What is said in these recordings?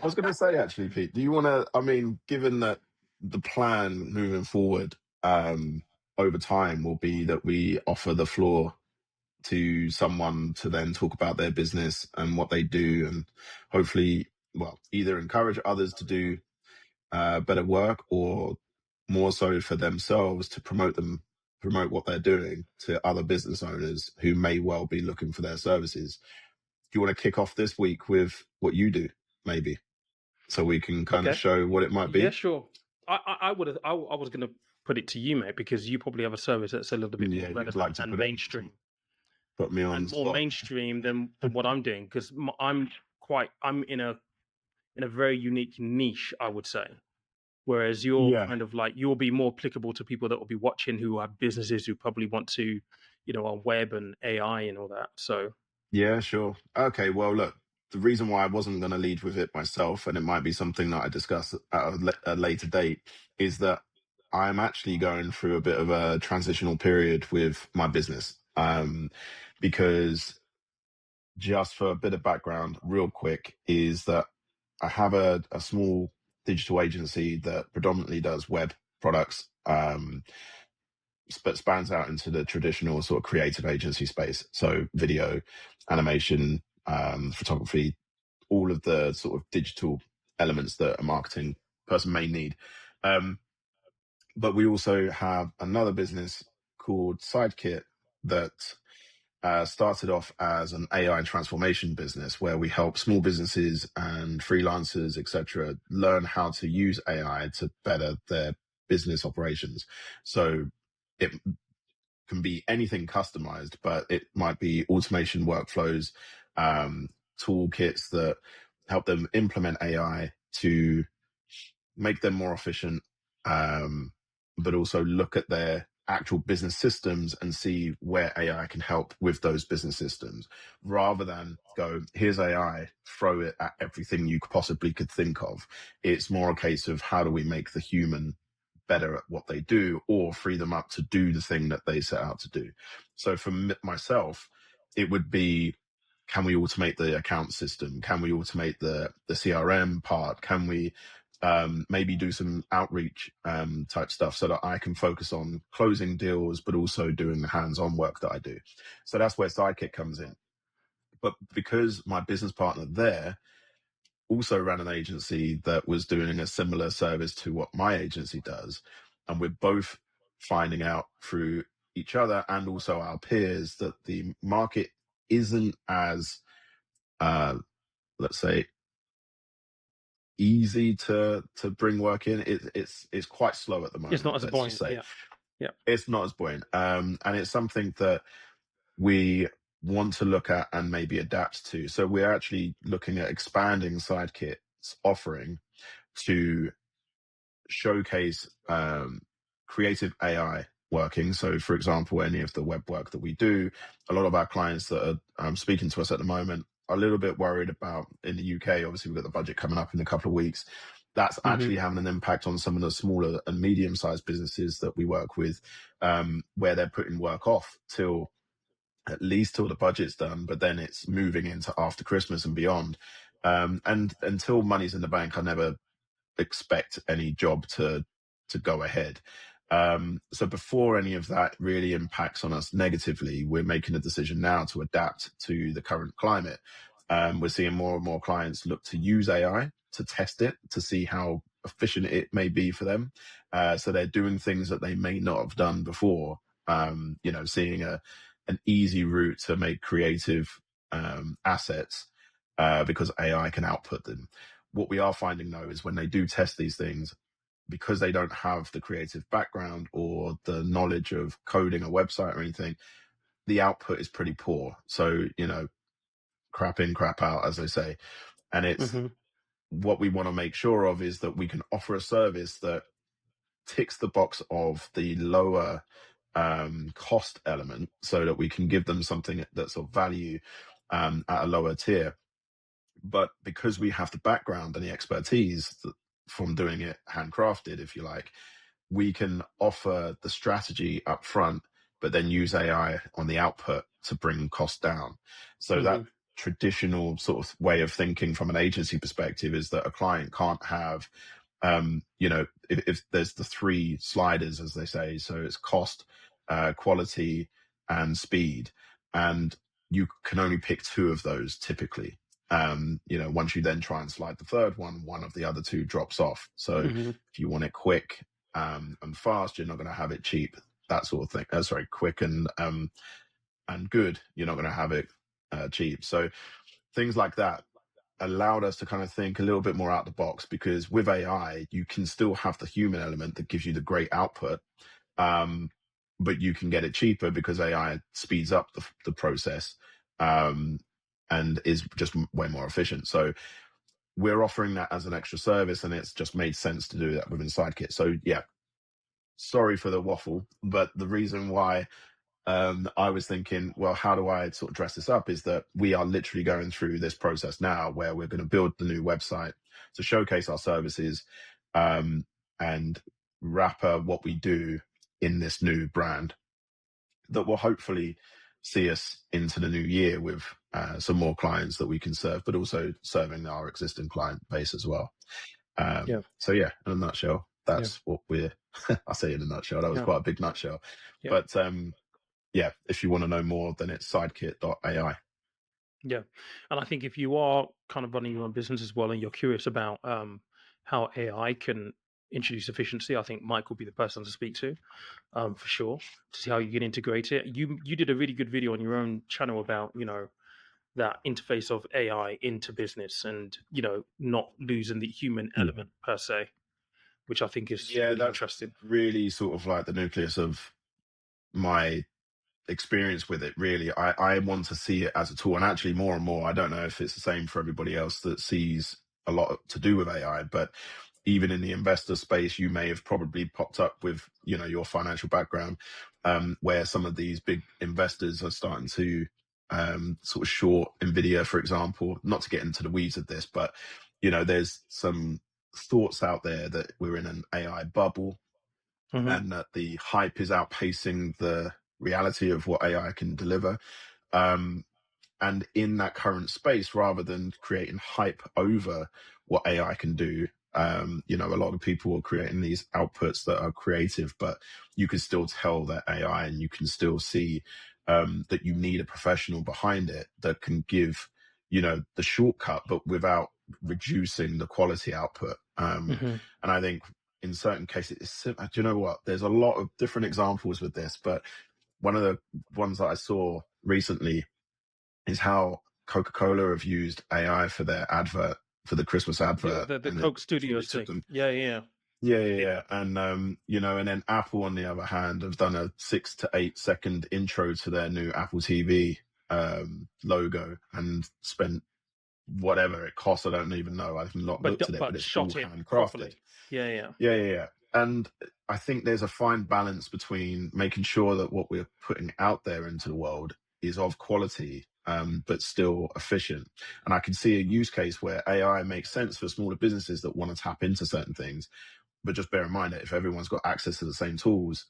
I was going to say, actually, Pete, do you want to, I mean, given that the plan moving forward over time will be that we offer the floor to someone to then talk about their business and what they do, and hopefully, well, either encourage others to do better work, or more so for themselves to promote what they're doing to other business owners who may well be looking for their services. Do you want to kick off this week with what you do, maybe, so we can kind of Okay. show what it might Yeah, be? sure. I was going to put it to you, mate, because you probably have a service that's a little bit more Yeah, you'd relevant like to and mainstream, put me on and the more spot. mainstream than what I'm doing, because I'm in a very unique niche, I would say. Whereas you're Yeah. kind of like, you'll be more applicable to people that will be watching who have businesses who probably want to, on web and AI and all that. So Yeah, sure. Okay, well, look, the reason why I wasn't going to lead with it myself, and it might be something that I discuss at a later date, is that I'm actually going through a bit of a transitional period with my business. Because just for a bit of background, real quick, is that I have a small digital agency that predominantly does web products. But spans out into the traditional sort of creative agency space. So video, animation, photography, all of the sort of digital elements that a marketing person may need. But we also have another business called Sidekit that started off as an AI transformation business, where we help small businesses and freelancers, etc., learn how to use AI to better their business operations. So it can be anything customized, but it might be automation workflows, toolkits that help them implement AI to make them more efficient, but also look at their actual business systems and see where AI can help with those business systems, rather than go, here's AI, throw it at everything you possibly could think of. It's more a case of how do we make the human better at what they do, or free them up to do the thing that they set out to do. So for myself, it would be, can we automate the account system? Can we automate the CRM part? Can we maybe do some outreach type stuff, so that I can focus on closing deals, but also doing the hands-on work that I do? So that's where Sidekick comes in. But because my business partner there also ran an agency that was doing a similar service to what my agency does, and we're both finding out through each other and also our peers that the market isn't as, let's say, easy to bring work in. It's quite slow at the moment. it's not as Let's just buoyant. say Yeah. it's not as buoyant, and it's something that we want to look at and maybe adapt to. So we're actually looking at expanding Sidekit's offering to showcase creative AI working. So, for example, any of the web work that we do, a lot of our clients that are speaking to us at the moment are a little bit worried about, in the UK, obviously, we've got the budget coming up in a couple of weeks. That's actually having an impact on some of the smaller and medium-sized businesses that we work with, where they're putting work off till at least till the budget's done, but then it's moving into after Christmas and beyond. And until money's in the bank, I never expect any job to go ahead. So before any of that really impacts on us negatively, we're making a decision now to adapt to the current climate. We're seeing more and more clients look to use AI to test it, to see how efficient it may be for them. So they're doing things that they may not have done before. Seeing an easy route to make creative assets because AI can output them. What we are finding, though, is when they do test these things, because they don't have the creative background or the knowledge of coding a website or anything, the output is pretty poor. So, crap in, crap out, as they say. And it's what we want to make sure of is that we can offer a service that ticks the box of the lower cost element, so that we can give them something that's of value at a lower tier. But because we have the background and the expertise from doing it handcrafted, if you like, we can offer the strategy up front, but then use AI on the output to bring costs down. So traditional sort of way of thinking from an agency perspective is that a client can't have, if there's the three sliders, as they say, so it's cost, quality, and speed. And you can only pick two of those typically. Once you then try and slide the third one of the other two drops off. So Hmm. if you want it quick and fast, you're not going to have it cheap, that sort of thing. Sorry, quick and good, you're not going to have it cheap. So things like that allowed us to kind of think a little bit more out the box, because with AI, you can still have the human element that gives you the great output, um, but you can get it cheaper because AI speeds up the process, and is just way more efficient. So we're offering that as an extra service, and it's just made sense to do that within Sidekit. So yeah, sorry for the waffle, but the reason why I was thinking, well, how do I sort of dress this up, is that we are literally going through this process now where we're going to build the new website to showcase our services, and wrapper what we do in this new brand that will hopefully see us into the new year with some more clients that we can serve, but also serving our existing client base as well. Yeah, So yeah, in a nutshell, yeah, that's what we're, I say in a nutshell, that was yeah, quite a big nutshell, yeah, but yeah, if you want to know more, then it's sidekit.ai. yeah. And I think if you are kind of running your own business as well, and you're curious about how AI can introduce efficiency, I think Mike will be the person to speak to, for sure, to see how you can integrate it. You did a really good video on your own channel about that interface of AI into business, and not losing the human Mm. element per se, which I think is Yeah, really that's interesting. really sort of like the nucleus of my experience with it. Really, I want to see it as a tool, and actually more and more, I don't know if it's the same for everybody else that sees a lot to do with AI, but even in the investor space, you may have probably popped up with your financial background, where some of these big investors are starting to sort of short Nvidia, for example. Not to get into the weeds of this, but there's some thoughts out there that we're in an AI bubble, Hmm. and that the hype is outpacing the reality of what AI can deliver. Um, and in that current space, rather than creating hype over what AI can do, a lot of people are creating these outputs that are creative, but you can still tell that AI, and you can still see that you need a professional behind it that can give, the shortcut, but without reducing the quality output. Hmm. And I think in certain cases, do you know what? There's a lot of different examples with this, but one of the ones that I saw recently is how Coca-Cola have used AI for their advert, for the Christmas Yeah, advert, the and Coke I think Studios it took thing. them, Yeah, yeah, yeah, yeah, yeah, and and then Apple, on the other hand, have done a 6 to 8 second intro to their new Apple TV logo, and spent whatever it costs. I don't even know. I've not looked at it, but but it's all shot it handcrafted. properly. Yeah, yeah. Yeah, yeah, yeah. And I think there's a fine balance between making sure that what we're putting out there into the world is of quality, but still efficient. And I can see a use case where AI makes sense for smaller businesses that want to tap into certain things. But just bear in mind that if everyone's got access to the same tools,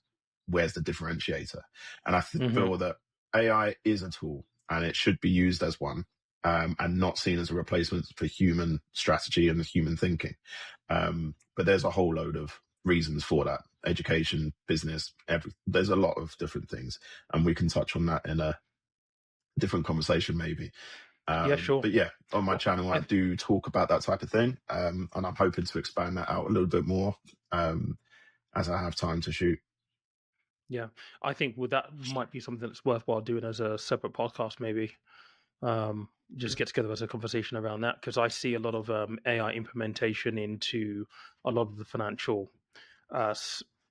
where's the differentiator? And I Hmm. feel that AI is a tool, and it should be used as one, and not seen as a replacement for human strategy and human thinking. But there's a whole load of reasons for that: education, business, there's a lot of different things, and we can touch on that in a different conversation maybe. Yeah, sure. But yeah, on my Well, channel, I do talk about that type of thing, and I'm hoping to expand that out a little bit more, as I have time to shoot. yeah, I think that might be something that's worthwhile doing as a separate podcast, maybe. Um, just get together as a conversation around that, because I see a lot of AI implementation into a lot of the financial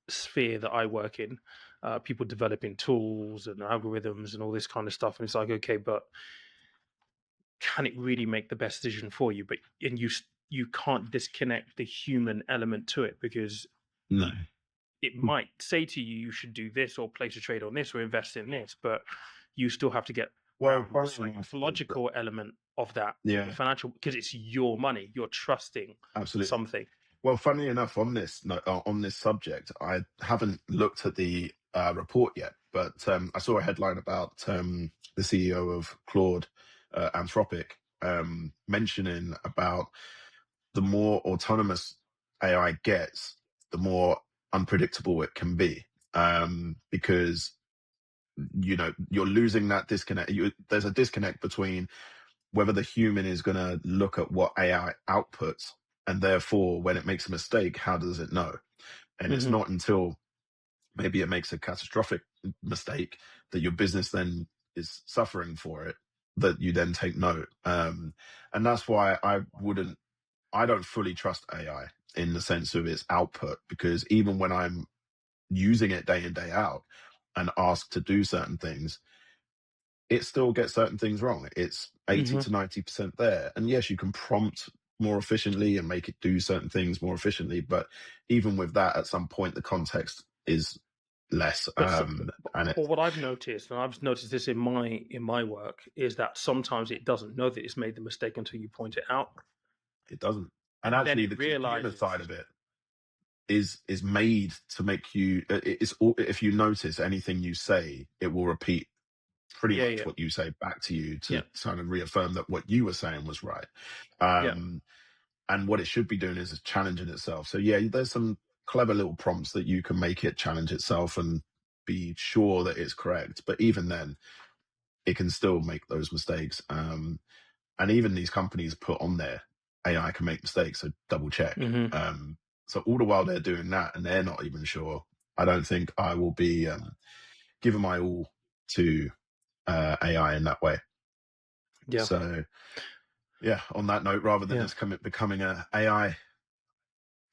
sphere that I work in. People developing tools and algorithms and all this kind of stuff, and it's like, okay, but can it really make the best decision for you? But you can't disconnect the human element to it, because No. it might say to you you should do this or place a trade on this or invest in this, but you still have to get Well, around the funny enough, psychological element of that, the yeah, financial, because it's your money, you're trusting absolutely. something. Well, funnily enough, on this on this subject, I haven't looked at the report yet, but I saw a headline about the CEO of Claude. Anthropic, mentioning about the more autonomous AI gets, the more unpredictable it can be, because you're losing that disconnect. There's a disconnect between whether the human is going to look at what AI outputs, and therefore when it makes a mistake, how does it know? And it's Hmm. not until maybe it makes a catastrophic mistake that your business then is suffering for it, that you then take note. And that's why I don't fully trust AI in the sense of its output, because even when I'm using it day in, day out and asked to do certain things, it still gets certain things wrong. It's 80 Hmm. to 90% there. And yes, you can prompt more efficiently and make it do certain things more efficiently. But even with that, at some point, the context is less. And But what I've noticed, and I've noticed this in my work, is that sometimes it doesn't know that it's made the mistake until you point it out. it doesn't. And Then actually, it the human side realizes. of it is made to make you. If you notice anything you say, it will repeat pretty Yeah, much yeah, what you say back to you yeah, to kind of reaffirm that what you were saying was right. yeah. Um, and what it should be doing is challenging itself. So yeah, there's some clever little prompts that you can make it challenge itself and be sure that it's correct. But even then, it can still make those mistakes. And even these companies put on there, AI can make mistakes, so double check. Hmm. So all the while they're doing that and they're not even sure, I don't think I will be giving my all to AI in that way. Yeah, So yeah, on that note, rather than yeah, it's becoming a AI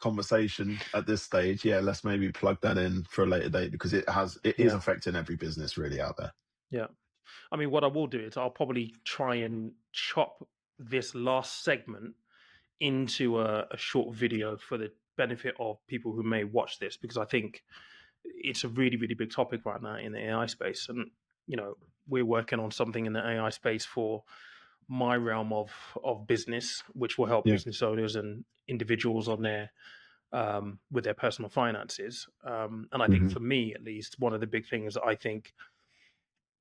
conversation at this stage, yeah, let's maybe plug that in for a later date, because it is yeah, affecting every business really out there. yeah. I mean, what I will do is I'll probably try and chop this last segment into a short video for the benefit of people who may watch this, because I think it's a really, really big topic right now in the AI space. And, you know, we're working on something in the AI space for my realm of business, which will help Yeah. business owners and individuals on their with their personal finances. And I think Hmm. for me, at least, one of the big things that I think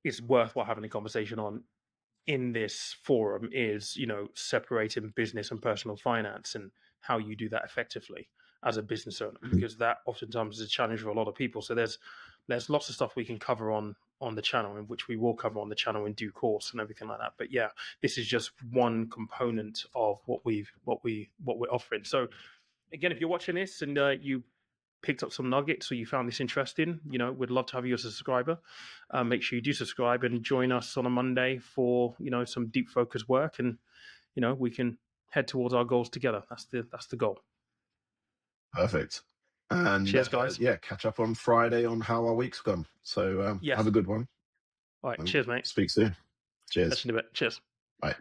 is worthwhile having a conversation on in this forum is, you know, separating business and personal finance and how you do that effectively as a business owner, because that oftentimes is a challenge for a lot of people. So there's lots of stuff we can cover on the channel, in which we will cover on the channel in due course and everything like that. But yeah, this is just one component of what we're offering. So again, if you're watching this and you picked up some nuggets or you found this interesting, you know, we'd love to have you as a subscriber. Make sure you do subscribe and join us on a Monday for, you know, some deep focus work, and, you know, we can head towards our goals together. That's the goal. Perfect. And Cheers, guys. yeah, catch up on Friday on how our week's gone. So have Yes. a good one All right. and Cheers, mate. speak soon. Catch Cheers. you in a bit. Cheers. Bye.